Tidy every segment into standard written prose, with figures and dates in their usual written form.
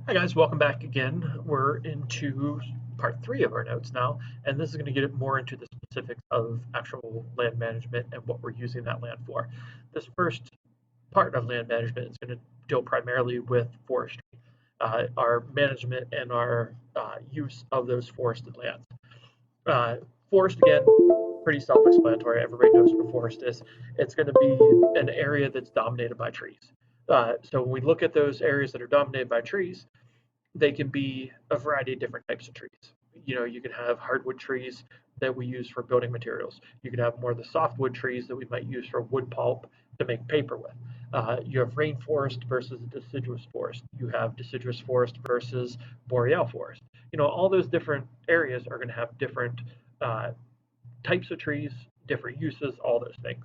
Hi guys, welcome back again. We're into part three of our notes now, and this is going to get more into the specifics of actual land management and what we're using that land for. This first part of land management is going to deal primarily with forestry, our management and our use of those forested lands. Uh, Forest, again, pretty self-explanatory. Everybody knows what a forest is. It's going to be an area that's dominated by trees. So when we look at those areas that are dominated by trees, they can be a variety of different types of trees. You can have hardwood trees that we use for building materials. You can have more of the softwood trees that we might use for wood pulp to make paper with. You have rainforest versus deciduous forest. You have deciduous forest versus boreal forest. All those different areas are going to have different uh, types of trees, different uses, all those things.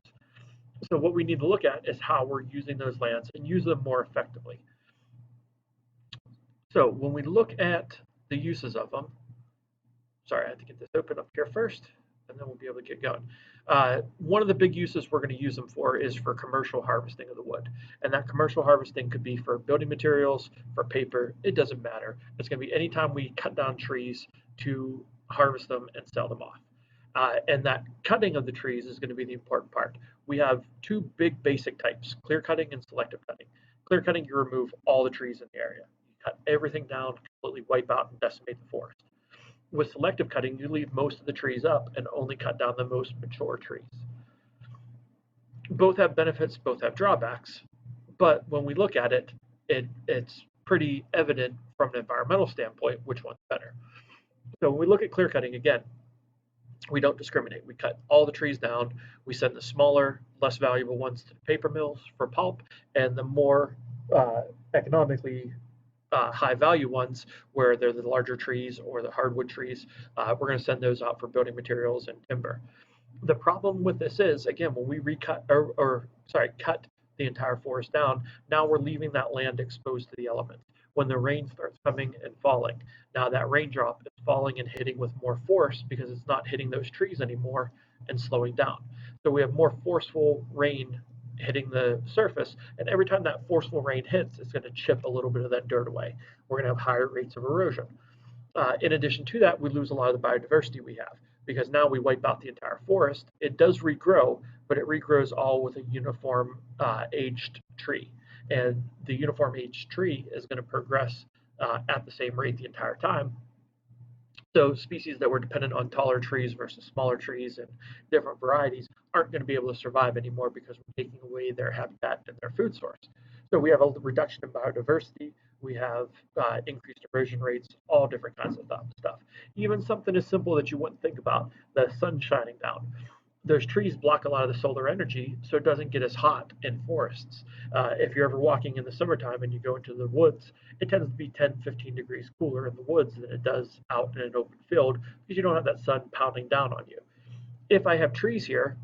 So what we need to look at is how we're using those lands and use them more effectively. So when we look at the uses of them, sorry, I have to get this open up here first, and then we'll be able to get going. One of the big uses we're going to use them for is for commercial harvesting of the wood. And that commercial harvesting could be for building materials, for paper, it doesn't matter. It's going to be anytime we cut down trees to harvest them and sell them off. And that cutting of the trees is going to be the important part. We have two big basic types, clear cutting and selective cutting. Clear cutting, you remove all the trees in the area. You cut everything down, completely wipe out and decimate the forest. With selective cutting, you leave most of the trees up and only cut down the most mature trees. Both have benefits, both have drawbacks, but when we look at it, it's pretty evident from an environmental standpoint which one's better. So when we look at clear cutting, again, we don't discriminate. We cut all the trees down. We send the smaller, less valuable ones to the paper mills for pulp, and the more economically high value ones, where they're the larger trees or the hardwood trees, we're going to send those out for building materials and timber. The problem with this is, again, when we recut or sorry, cut the entire forest down, now we're leaving that land exposed to the elements. When the rain starts coming and falling, now that raindrop is falling and hitting with more force because it's not hitting those trees anymore and slowing down. So we have more forceful rain hitting the surface, and every time that forceful rain hits, it's going to chip a little bit of that dirt away. We're going to have higher rates of erosion. In addition to that, we lose a lot of the biodiversity we have because now we wipe out the entire forest. It does regrow, but it regrows all with a uniform aged tree. And the uniform aged tree is going to progress at the same rate the entire time. So species that were dependent on taller trees versus smaller trees and different varieties aren't going to be able to survive anymore because we're taking away their habitat and their food source. So we have a reduction in biodiversity. We have increased erosion rates, all different kinds of stuff. Even something as simple that you wouldn't think about, the sun shining down. Those trees block a lot of the solar energy, so it doesn't get as hot in forests. If you're ever walking in the summertime and you go into the woods, it tends to be 10, 15 degrees cooler in the woods than it does out in an open field because you don't have that sun pounding down on you. If I have trees here,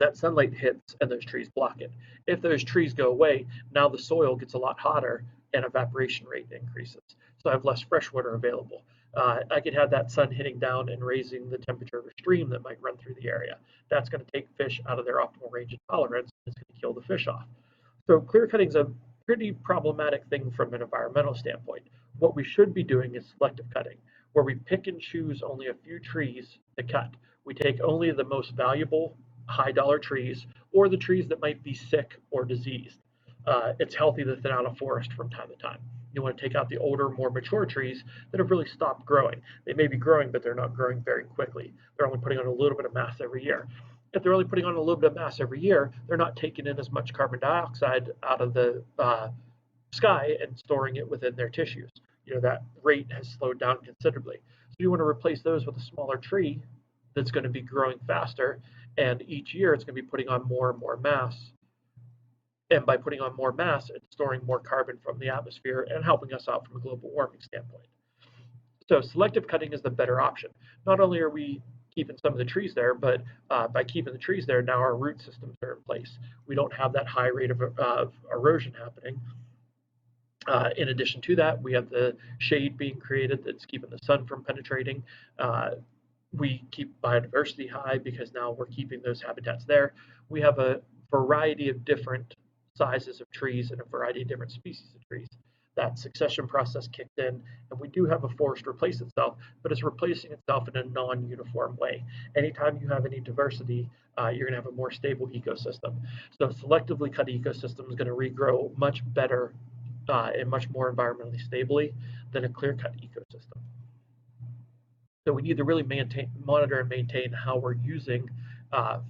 that sunlight hits and those trees block it. If those trees go away, now the soil gets a lot hotter and evaporation rate increases. So I have less fresh water available. I could have that sun hitting down and raising the temperature of a stream that might run through the area. That's going to take fish out of their optimal range of tolerance. It's going to kill the fish off. So clear cutting is a pretty problematic thing from an environmental standpoint. What we should be doing is selective cutting, where we pick and choose only a few trees to cut. We take only the most valuable high dollar trees or the trees that might be sick or diseased. It's healthy to thin out a forest from time to time. You want to take out the older, more mature trees that have really stopped growing. They may be growing, but they're not growing very quickly. They're only putting on a little bit of mass every year. If they're only putting on a little bit of mass every year, they're not taking in as much carbon dioxide out of the sky and storing it within their tissues. That rate has slowed down considerably. So you want to replace those with a smaller tree that's going to be growing faster, and each year it's going to be putting on more and more mass. And by putting on more mass, it's storing more carbon from the atmosphere and helping us out from a global warming standpoint. So selective cutting is the better option. Not only are we keeping some of the trees there, but by keeping the trees there, now our root systems are in place. We don't have that high rate of erosion happening. In addition to that, we have the shade being created that's keeping the sun from penetrating. We keep biodiversity high because now we're keeping those habitats there. We have a variety of different sizes of trees and a variety of different species of trees. that succession process kicked in, and we do have a forest replace itself, but it's replacing itself in a non-uniform way. Anytime you have any diversity, you're going to have a more stable ecosystem. So selectively cut ecosystem is going to regrow much better and much more environmentally stably than a clear-cut ecosystem. So we need to really monitor and maintain how we're using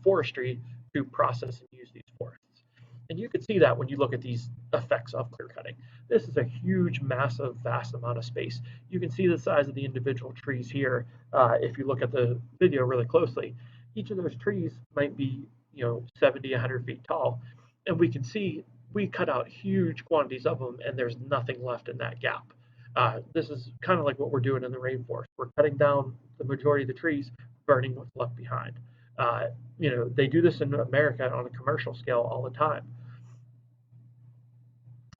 forestry to process and use these forests. And you can see that when you look at these effects of clear cutting. This is a huge, massive, vast amount of space. You can see the size of the individual trees here if you look at the video really closely. Each of those trees might be 70, 100 feet tall. And we can see we cut out huge quantities of them and there's nothing left in that gap. This is kind of like what we're doing in the rainforest. We're cutting down the majority of the trees, burning what's left behind. They do this in America on a commercial scale all the time.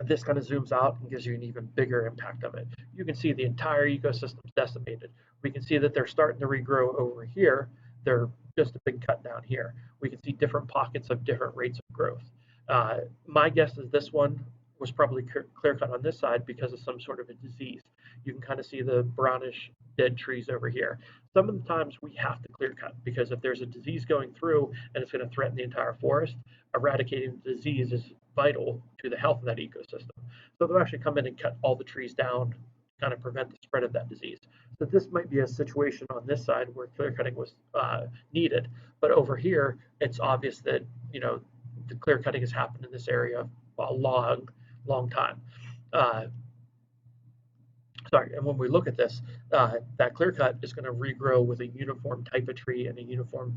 This kind of zooms out and gives you an even bigger impact of it. You can see the entire ecosystem is decimated. We can see that they're starting to regrow over here. They're just a big cut down here. We can see different pockets of different rates of growth. My guess is this one was probably clear cut on this side because of some sort of a disease. You can kind of see the brownish dead trees over here. Some of the times we have to clear cut because if there's a disease going through and it's going to threaten the entire forest, eradicating the disease is vital to the health of that ecosystem. So they'll actually come in and cut all the trees down to kind of prevent the spread of that disease. So this might be a situation on this side where clear cutting was needed, but over here it's obvious that the clear cutting has happened in this area a long time. And when we look at this, that clear cut is going to regrow with a uniform type of tree and a uniform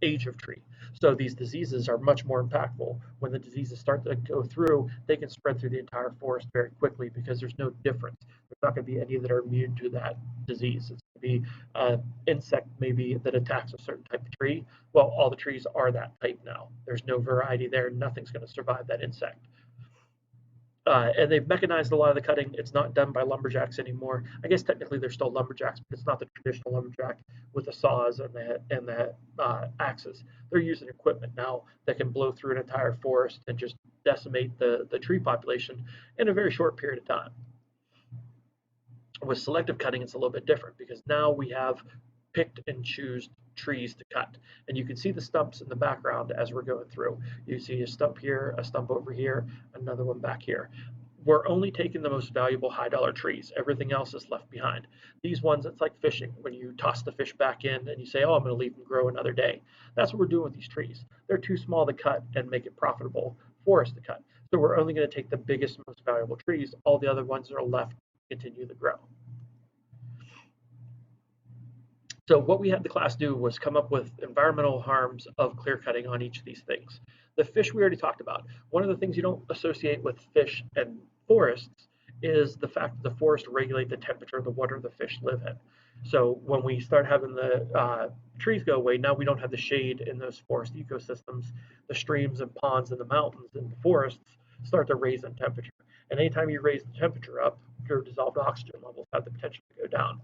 age of tree. So these diseases are much more impactful. When the diseases start to go through, they can spread through the entire forest very quickly because there's no difference. There's not going to be any that are immune to that disease. It's going to be an insect maybe that attacks a certain type of tree. Well, all the trees are that type now. There's no variety there. Nothing's going to survive that insect. And they've mechanized a lot of the cutting. It's not done by lumberjacks anymore. I guess technically they're still lumberjacks, but it's not the traditional lumberjack with the saws and the axes. They're using equipment now that can blow through an entire forest and just decimate the tree population in a very short period of time. With selective cutting, it's a little bit different because now we have picked and choose trees to cut. And you can see the stumps in the background as we're going through. You see a stump here, a stump over here, another one back here. We're only taking the most valuable high dollar trees. Everything else is left behind. These ones, it's like fishing. When you toss the fish back in and you say, oh, I'm going to leave them grow another day. That's what we're doing with these trees. They're too small to cut and make it profitable for us to cut. So we're only going to take the biggest, most valuable trees. All the other ones that are left continue to grow. So what we had the class do was come up with environmental harms of clear cutting on each of these things. The fish we already talked about. One of the things you don't associate with fish and forests is the fact that the forests regulate the temperature of the water the fish live in. So when we start having the trees go away, now we don't have the shade in those forest ecosystems. The streams and ponds and the mountains and the forests start to raise in temperature. And anytime you raise the temperature up, your dissolved oxygen levels have the potential to go down.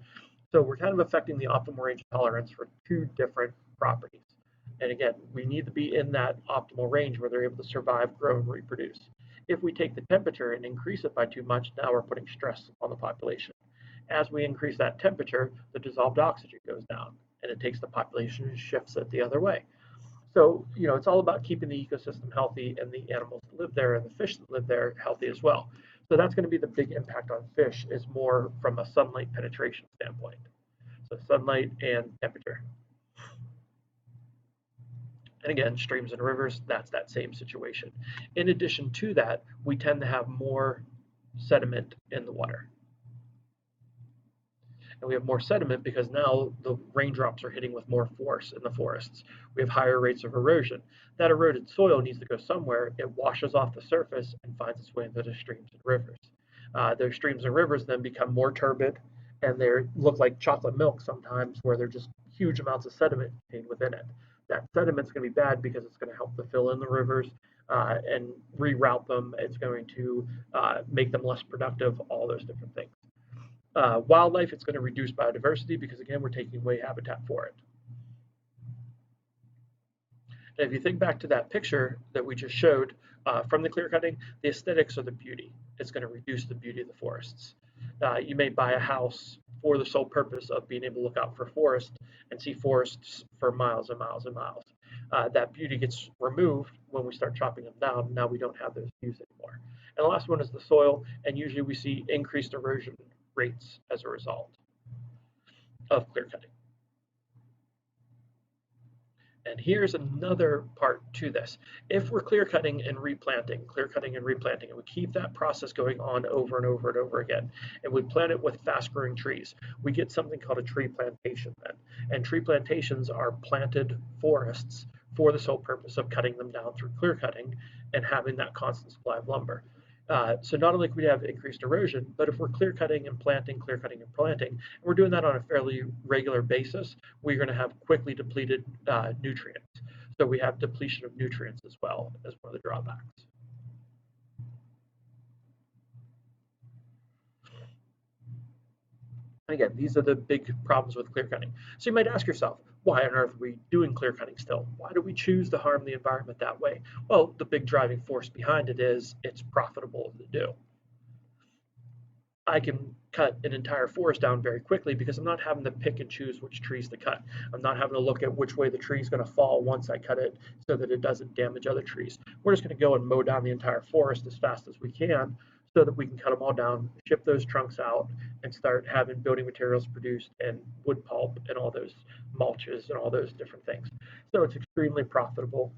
So we're kind of affecting the optimal range of tolerance for two different properties. And again, we need to be in that optimal range where they're able to survive, grow, and reproduce. If we take the temperature and increase it by too much, now we're putting stress on the population. As we increase that temperature, the dissolved oxygen goes down, and it takes the population and shifts it the other way. So, it's all about keeping the ecosystem healthy and the animals that live there and the fish that live there healthy as well. So that's going to be the big impact on fish is more from a sunlight penetration standpoint. So sunlight and temperature. And again, streams and rivers, that's that same situation. In addition to that, we tend to have more sediment in the water. And we have more sediment because now the raindrops are hitting with more force in the forests. We have higher rates of erosion. That eroded soil needs to go somewhere. It washes off the surface and finds its way into the streams and rivers. Those streams and rivers then become more turbid, and they look like chocolate milk sometimes, where they're just huge amounts of sediment contained within it. That sediment's going to be bad because it's going to help to fill in the rivers and reroute them. It's going to make them less productive, all those different things. Wildlife, it's going to reduce biodiversity because, again, we're taking away habitat for it. And if you think back to that picture that we just showed from the clear cutting, the aesthetics are the beauty. it's going to reduce the beauty of the forests. You may buy a house for the sole purpose of being able to look out for forests and see forests for miles and miles and miles. That beauty gets removed when we start chopping them down. Now we don't have those views anymore. And the last one is the soil, and usually we see increased erosion rates as a result of clear cutting. And here's another part to this. If we're clear cutting and replanting, and we keep that process going on over and over and over again, and we plant it with fast growing trees, we get something called a tree plantation then. And tree plantations are planted forests for the sole purpose of cutting them down through clear cutting and having that constant supply of lumber. So not only can we have increased erosion, but if we're clear cutting and planting, and we're doing that on a fairly regular basis, we're going to have quickly depleted nutrients. So we have depletion of nutrients as well as one of the drawbacks. And again, these are the big problems with clear cutting. So you might ask yourself, why on earth are we doing clear cutting still? Why do we choose to harm the environment that way? Well, the big driving force behind it is it's profitable to do. I can cut an entire forest down very quickly because I'm not having to pick and choose which trees to cut. I'm not having to look at which way the tree is going to fall once I cut it so that it doesn't damage other trees. We're just going to go and mow down the entire forest as fast as we can so that we can cut them all down, ship those trunks out, and start having building materials produced and wood pulp and all those mulches and all those different things. So it's extremely profitable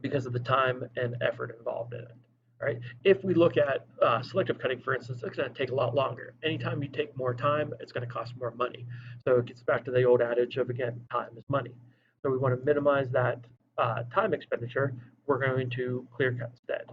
because of the time and effort involved in it. Right? If we look at selective cutting, for instance, it's going to take a lot longer. Anytime you take more time, it's going to cost more money. So it gets back to the old adage of, again, time is money. So we want to minimize that time expenditure. We're going to clear cut instead.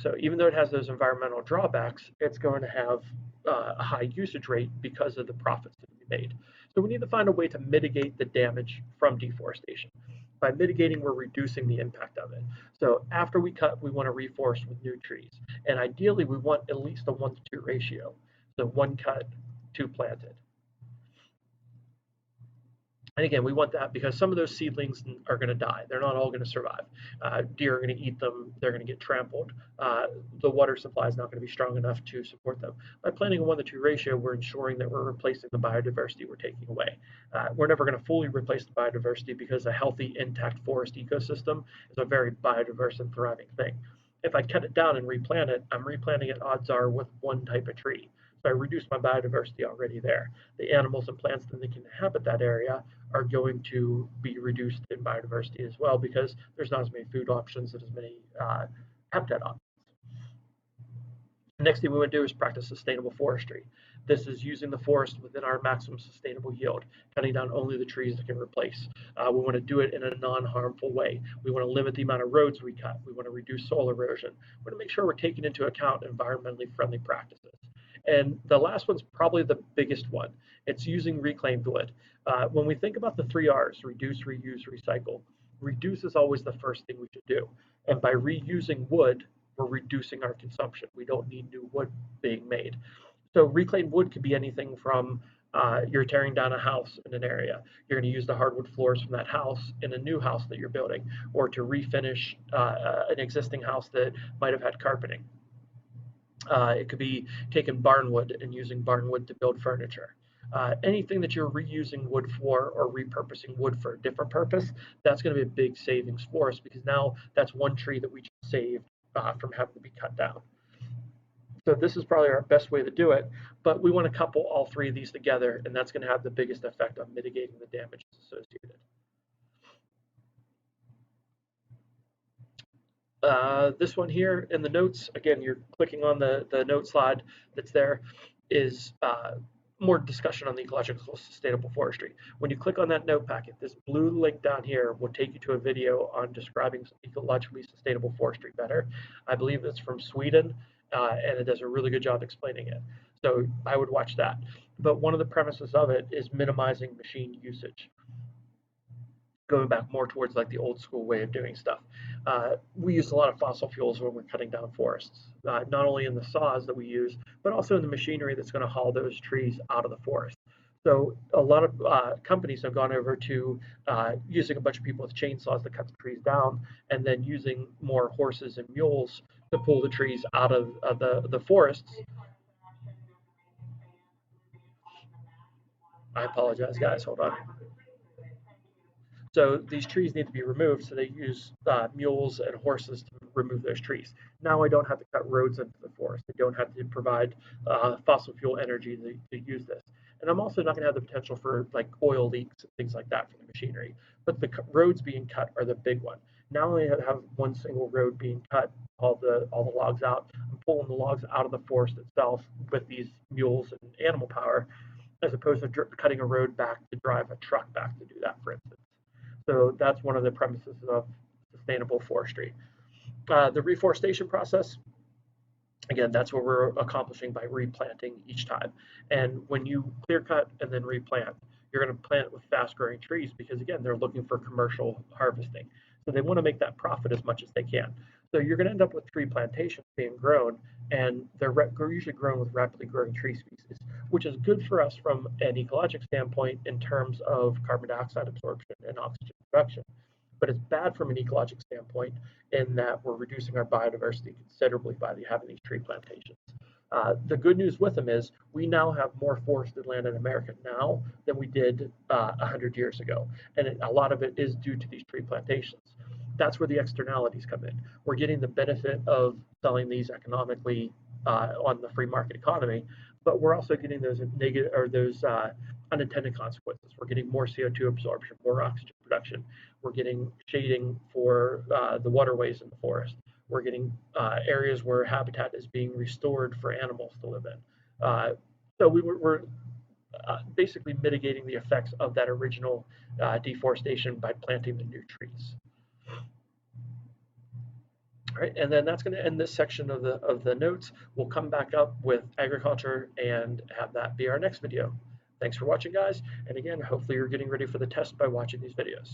So even though it has those environmental drawbacks, it's going to have a high usage rate because of the profits that we made. So we need to find a way to mitigate the damage from deforestation. By mitigating, we're reducing the impact of it. So after we cut, we want to reforest with new trees. And ideally, we want at least a 1-to-2 ratio. So one cut, two planted. And again, we want that because some of those seedlings are going to die. They're not all going to survive. Deer are going to eat them. They're going to get trampled. The water supply is not going to be strong enough to support them. By planting a 1-to-2 ratio, we're ensuring that we're replacing the biodiversity we're taking away. We're never going to fully replace the biodiversity because a healthy, intact forest ecosystem is a very biodiverse and thriving thing. If I cut it down and replant it, I'm replanting it, odds are, with one type of tree. So I reduce my biodiversity already there. The animals and plants that can inhabit that area are going to be reduced in biodiversity as well because there's not as many food options and as many habitat options. The next thing we want to do is practice sustainable forestry. This is using the forest within our maximum sustainable yield, cutting down only the trees that can replace. We want to do it in a non-harmful way. We want to limit the amount of roads we cut. We want to reduce soil erosion. We want to make sure we're taking into account environmentally friendly practices. And the last one's probably the biggest one. It's using reclaimed wood. When we think about the 3 R's, reduce, reuse, recycle, reduce is always the first thing we should do. And by reusing wood, we're reducing our consumption. We don't need new wood being made. So reclaimed wood could be anything from you're tearing down a house in an area. You're going to use the hardwood floors from that house in a new house that you're building, or to refinish an existing house that might have had carpeting. It could be taking barnwood and using barnwood to build furniture. Anything that you're reusing wood for or repurposing wood for a different purpose, that's going to be a big savings for us because now that's one tree that we just saved from having to be cut down. So this is probably our best way to do it, but we want to couple all three of these together, and that's going to have the biggest effect on mitigating the damages associated. This one here in the notes, again, you're clicking on the note slide that's there, is more discussion on the ecological sustainable forestry. When you click on that note packet, this blue link down here will take you to a video on describing ecologically sustainable forestry better. I believe it's from Sweden, and it does a really good job explaining it. So I would watch that. But one of the premises of it is minimizing machine usage, going back more towards like the old school way of doing stuff. We use a lot of fossil fuels when we're cutting down forests, not only in the saws that we use, but also in the machinery that's going to haul those trees out of the forest. So a lot of companies have gone over to using a bunch of people with chainsaws to cut the trees down, and then using more horses and mules to pull the trees out of the forests. I apologize, guys. Hold on. So these trees need to be removed, so they use mules and horses to remove those trees. Now I don't have to cut roads into the forest. I don't have to provide fossil fuel energy to use this. And I'm also not going to have the potential for like oil leaks and things like that from the machinery. But the roads being cut are the big one. Now I have one single road being cut, all the logs out. I'm pulling the logs out of the forest itself with these mules and animal power, as opposed to cutting a road back to drive a truck back to do that, for instance. So that's one of the premises of sustainable forestry. The reforestation process, again, that's what we're accomplishing by replanting each time. And when you clear cut and then replant, you're going to plant with fast growing trees because, again, they're looking for commercial harvesting. So they want to make that profit as much as they can. So you're going to end up with tree plantations being grown, and they're usually grown with rapidly growing tree species, which is good for us from an ecologic standpoint in terms of carbon dioxide absorption and oxygen production. But it's bad from an ecologic standpoint in that we're reducing our biodiversity considerably by having these tree plantations. The good news with them is we now have more forested land in America now than we did 100 years ago. And a lot of it is due to these tree plantations. That's where the externalities come in. We're getting the benefit of selling these economically on the free market economy, but we're also getting those negative or those unintended consequences. We're getting more CO2 absorption, more oxygen production. We're getting shading for the waterways in the forest. We're getting areas where habitat is being restored for animals to live in. So we're basically mitigating the effects of that original deforestation by planting the new trees. All right, and then that's going to end this section of the notes. We'll come back up with agriculture and have that be our next video. Thanks for watching, guys. And again, hopefully you're getting ready for the test by watching these videos.